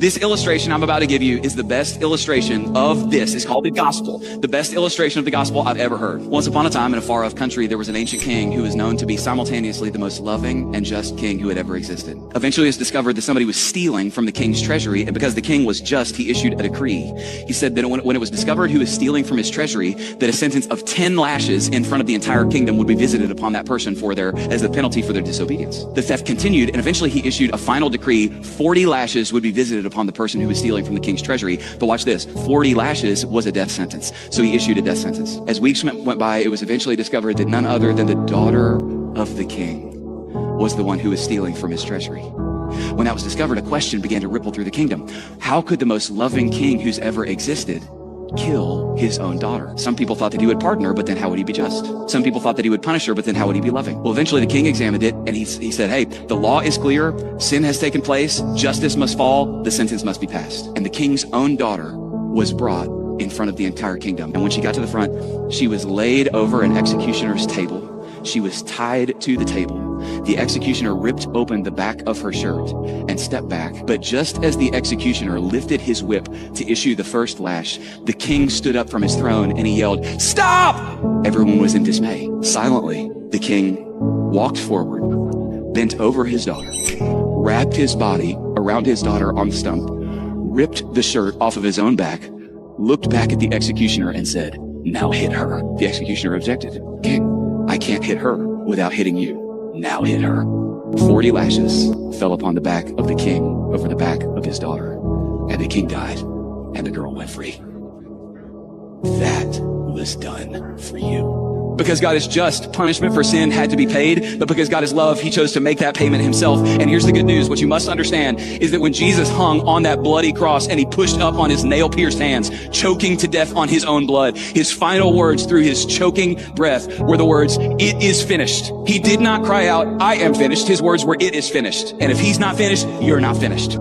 This illustration I'm about to give you is the best illustration of this. It's called the gospel. The best illustration of the gospel I've ever heard. Once upon a time in a far off country, there was an ancient king who was known to be simultaneously the most loving and just king who had ever existed. Eventually it was discovered that somebody was stealing from the king's treasury, and because the king was just, he issued a decree. He said that when it was discovered who was stealing from his treasury, that a sentence of 10 lashes in front of the entire kingdom would be visited upon that person as the penalty for their disobedience. The theft continued, and eventually he issued a final decree. 40 lashes would be visited upon the person who was stealing from the king's treasury. But watch this, 40 lashes was a death sentence. So he issued a death sentence. As weeks went by, it was eventually discovered that none other than the daughter of the king was the one who was stealing from his treasury. When that was discovered, a question began to ripple through the kingdom. How could the most loving king who's ever existed kill his own daughter? Some people thought that he would pardon her, but then how would he be just? Some people thought that he would punish her, but then how would he be loving? Well, eventually the king examined it, and he said, hey, the law is clear, sin has taken place, justice must fall, the sentence must be passed. And the king's own daughter was brought in front of the entire kingdom. And when she got to the front, she was laid over an executioner's table. She was tied to the table. The executioner ripped open the back of her shirt and stepped back. But just as the executioner lifted his whip to issue the first lash, the king stood up from his throne and he yelled, "Stop!" Everyone was in dismay. Silently, the king walked forward, bent over his daughter, wrapped his body around his daughter on the stump, ripped the shirt off of his own back, looked back at the executioner and said, "Now hit her." The executioner objected. "King, I can't hit her without hitting you. Now hit her." 40 lashes fell upon the back of the king over the back of his daughter, and the king died, and the girl went free. That was done for you. Because God is just, punishment for sin had to be paid, but because God is love, he chose to make that payment himself. And here's the good news. What you must understand is that when Jesus hung on that bloody cross and he pushed up on his nail-pierced hands, choking to death on his own blood, his final words through his choking breath were the words, "It is finished." He did not cry out, "I am finished." His words were, "It is finished." And if he's not finished, you're not finished.